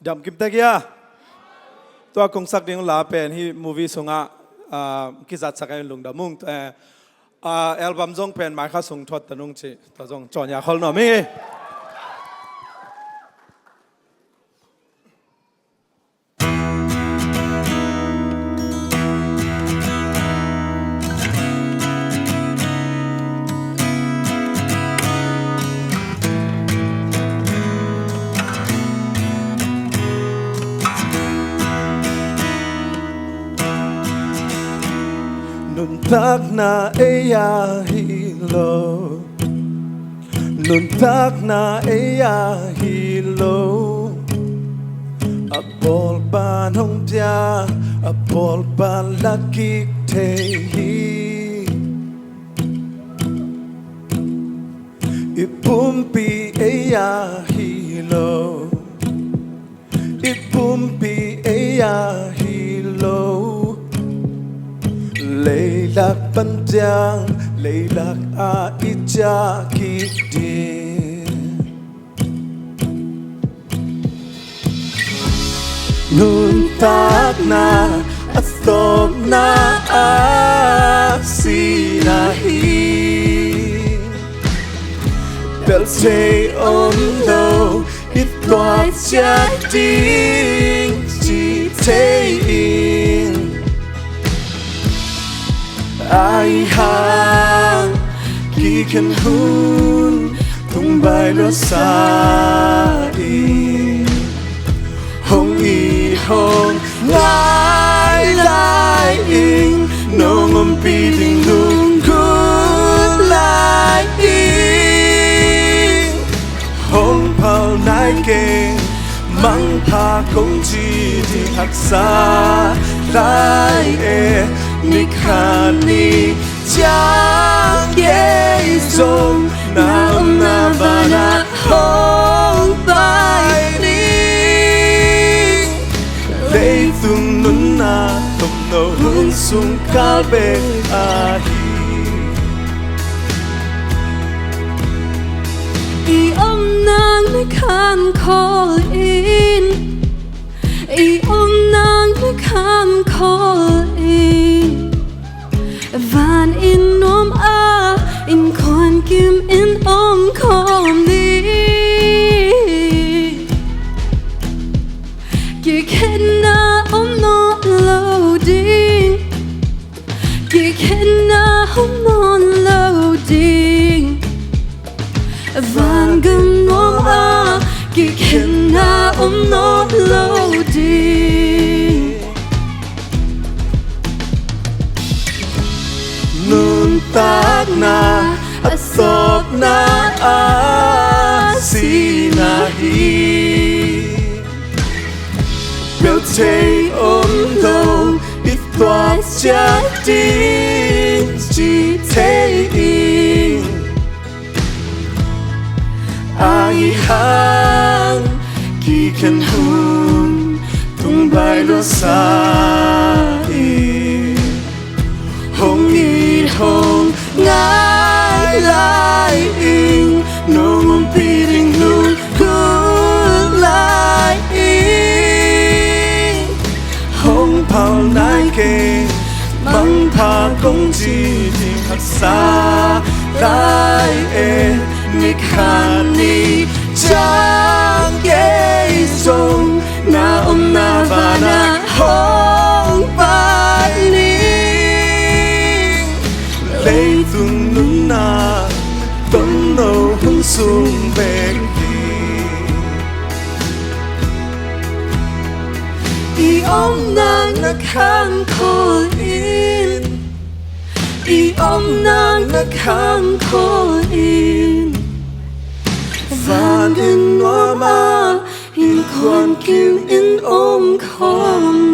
ดำกิมตะกี้ตัวคงสักดิ้งลาเป็นที่มูวี่ส่งกิจสักการลุงดามุงอัลบั้มจงเป็นหมายข้าส่งทอดตะนุงจีตัวจงจอนยาคนหน่อยมั้ยnun tak na eya hilo nun tak na eya hilo apol ban hong pia apol ban lakik te hi ipumpi eya hilo ipumpi eya hilo Leilak panjang, leilak aija kidin Nun tak na atop na asinahi Bel say on do it quite chatting in Ai hang ki kan hun tung bai lo sa hong hong lai lai ing nong om pi ding lung good lai ing hong pao nai keng mang pa kong chi di hak sa lai Nikhani chang ye song na bana hong bai ni lei tung nun na tom no hun sung kal be ahi I om nang me kan call in I om nang me kan call in Van in nom in kon kim in kom ni Gi kenna no loading Gi kenna no loading Van gum nom Gi kenna no loading Nun tak na atop na asinahi Bel tay do it thought chatting in Ai hang ki kan hun tung bai lo sa hong hong ngai lai ing nong om pi ding lung good lai ing hong pao nai keng mang pa kong chi di hak sa lai nikhani chang ye song na bana hong bai ni Lei tung nun na Tom no hun sung bek di I om nang na kan call in I om nang na kan call in Van in in kon kim in kom